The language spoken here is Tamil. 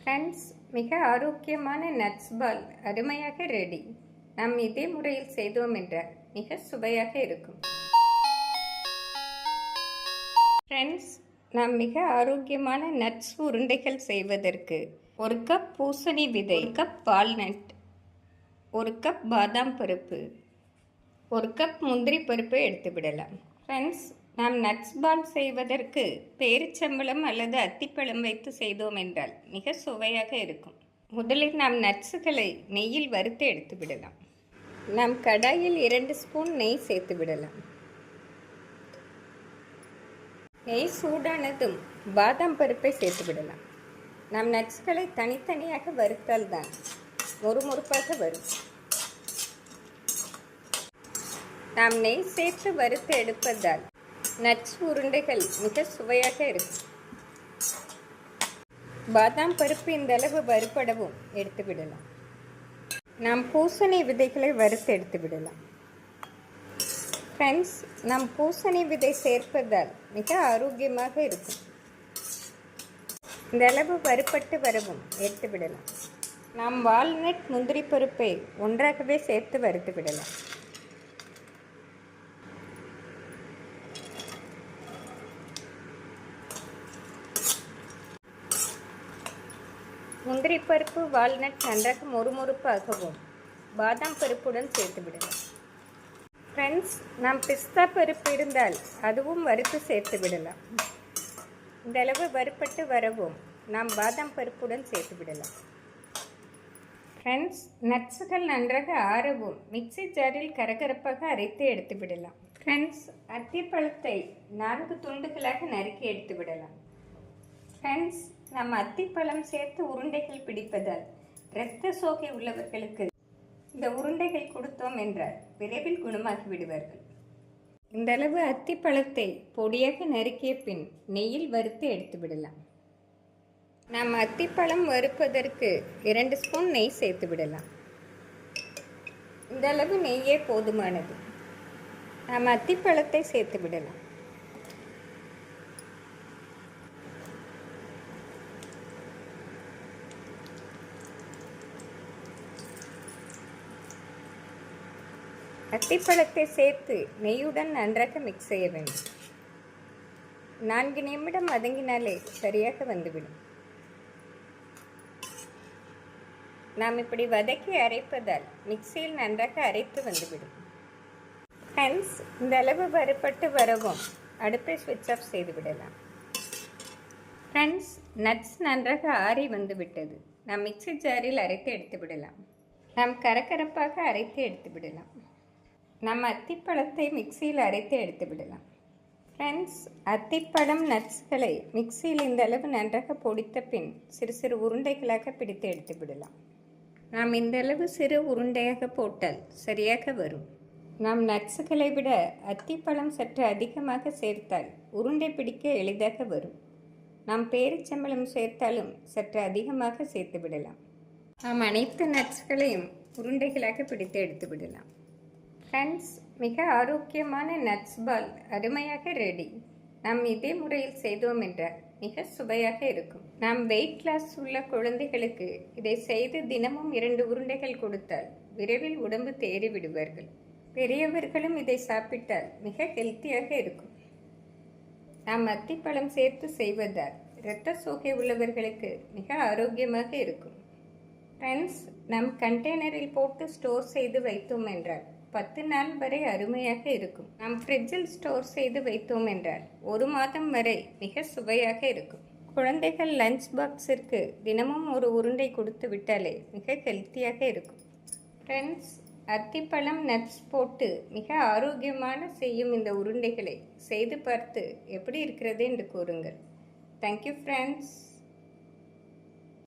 ஃப்ரெண்ட்ஸ், மிக ஆரோக்கியமான நட்ஸ் பால் அருமையாக ரெடி. நாம் இதே முறையில் செய்தோம் என்றால் மிக சுவையாக இருக்கும். ஃப்ரெண்ட்ஸ், நாம் மிக ஆரோக்கியமான நட்ஸ் உருண்டைகள் செய்வதற்கு 1 கப் பூசணி விதை, 1 கப் வால்நட், 1 கப் பாதாம் பருப்பு, 1 கப் முந்திரி பருப்பை எடுத்துவிடலாம். ஃப்ரெண்ட்ஸ், நாம் நட்ஸ் பால் செய்வதற்கு பேரிச்சம்பழம் அல்லது அத்திப்பழம் வைத்து செய்தோம் என்றால் மிக சுவையாக இருக்கும். முதலில் நாம் நட்ஸுகளை நெய்யில் வறுத்து எடுத்து விடலாம். நாம் கடாயில் 2 ஸ்பூன் நெய் சேர்த்து விடலாம். நெய் சூடானதும் பாதாம் பருப்பை சேர்த்து விடலாம். நாம் நட்ஸ்களை தனித்தனியாக வறுத்தால்தான் மொறுமொறுப்பாக வரும். நாம் நெய் சேர்த்து வறுத்து எடுப்பதால் நட்ஸ் உருண்டைகள் மிக சுவையாக இருக்கும். பாதாம் பருப்பு இந்த அளவு வறுபடவும் எடுத்து விடலாம். நாம் பூசணி விதைகளை வறுத்து எடுத்து விடலாம். ஃப்ரெண்ட்ஸ், நாம் பூசணி விதை சேர்ப்பதால் மிக ஆரோக்கியமாக இருக்கும். இந்த அளவு வறுபட்டு வரவும் எடுத்து விடலாம். நாம் வால்நட் முந்திரி பருப்பை ஒன்றாகவே சேர்த்து வறுத்து விடலாம். முந்திரி பருப்பு வால்நட் நன்றாக மொறுமொறுப்பாகவும் பாதாம் பருப்புடன் சேர்த்து விடலாம். ஃப்ரெண்ட்ஸ், நாம் பிஸ்தா பருப்பு இருந்தால் அதுவும் வறுத்து சேர்த்து விடலாம். இந்த அளவு வறுப்பட்டு வரவும் நாம் பாதாம் பருப்புடன் சேர்த்து விடலாம். ஃப்ரெண்ட்ஸ், நட்ஸுகள் நன்றாக ஆறவும் மிக்சி ஜாரில் கரகரப்பாக அரைத்து எடுத்து விடலாம். ஃப்ரெண்ட்ஸ், அத்திப்பழத்தை 4 துண்டுகளாக நறுக்கி எடுத்து விடலாம். ஃப்ரெண்ட்ஸ், நம்ம அத்திப்பழம் சேர்த்து உருண்டைகள் பிடிப்பதால் இரத்த சோகை உள்ளவர்களுக்கு இந்த உருண்டைகள் கொடுத்தோம் என்றால் விரைவில் குணமாகி விடுவார்கள். இந்த அளவு அத்திப்பழத்தை பொடியாக நறுக்கிய பின் நெய்யில் வறுத்து எடுத்து விடலாம். நாம் அத்திப்பழம் வறுப்பதற்கு 2 ஸ்பூன் நெய் சேர்த்து விடலாம். இந்த அளவு நெய்யே போதுமானது. நாம் அத்திப்பழத்தை சேர்த்து விடலாம். அத்திப்பழத்தை சேர்த்து நெய்யுடன் நன்றாக மிக்ஸ் செய்ய வேண்டும். 4 நிமிடம் வதங்கினாலே சரியாக வந்துவிடும். நாம் இப்படி வதக்கி அரைப்பதால் மிக்சியில் நன்றாக அரைத்து வந்துவிடும். ஃப்ரெண்ட்ஸ், இந்த அளவு வறுபட்டு வரவும் அடுப்பை ஸ்விட்ச் ஆஃப் செய்து விடலாம். ஃப்ரெண்ட்ஸ், நட்ஸ் நன்றாக ஆறி வந்துவிட்டது. நாம் மிக்சி ஜாரில் அரைத்து எடுத்து விடலாம். நாம் கரகரப்பாக அரைத்து எடுத்து விடலாம். நம்ம அத்திப்பழத்தை மிக்சியில் அரைத்து எடுத்து விடலாம். ஃப்ரெண்ட்ஸ், அத்திப்பழம் நட்ஸ்களை மிக்சியில் இந்த அளவு நன்றாக பொடித்த பின் சிறு சிறு உருண்டைகளாக பிடித்து எடுத்து விடலாம். நாம் இந்த அளவு சிறு உருண்டையாக போட்டால் சரியாக வரும். நாம் நட்ஸுகளை விட அத்திப்பழம் சற்று அதிகமாக சேர்த்தால் உருண்டை பிடிக்க எளிதாக வரும். நாம் பேரிச்சம்பழம் சேர்த்தாலும் சற்று அதிகமாக சேர்த்து விடலாம். நாம் அனைத்து நட்ஸ்களையும் உருண்டைகளாக பிடித்து எடுத்து விடலாம். ஃப்ரெண்ட்ஸ், மிக ஆரோக்கியமான நட்ஸ் பால் அருமையாக ரெடி. நாம் இதே முறையில் செய்தோம் என்றால் மிக சுவையாக இருக்கும். நாம் வெயிட் லாஸ் உள்ள குழந்தைகளுக்கு இதை செய்து தினமும் 2 உருண்டைகள் கொடுத்தால் விரைவில் உடம்பு தேறி விடுவார்கள். பெரியவர்களும் இதை சாப்பிட்டால் மிக ஹெல்த்தியாக இருக்கும். நாம் அத்திப்பழம் சேர்த்து செய்வதால் இரத்த சோகை உள்ளவர்களுக்கு மிக ஆரோக்கியமாக இருக்கும். ஃப்ரெண்ட்ஸ், நாம் கண்டெய்னரில் போட்டு ஸ்டோர் செய்து வைத்தோம் என்றால் 10 நாள் வரை அருமையாக இருக்கும். நாம் ஃப்ரிட்ஜில் ஸ்டோர் செய்து வைத்தோம் என்றால் 1 மாதம் வரை மிக சுவையாக இருக்கும். குழந்தைகள் லஞ்ச் பாக்ஸிற்கு தினமும் 1 உருண்டை கொடுத்து விட்டாலே மிக ஹெல்த்தியாக இருக்கும். ஃப்ரெண்ட்ஸ், அத்திப்பழம் நட்ஸ் போட்டு மிக ஆரோக்கியமான செய்யும் இந்த உருண்டைகளை செய்து பார்த்து எப்படி இருக்கிறது என்று கூறுங்கள். Thank you friends.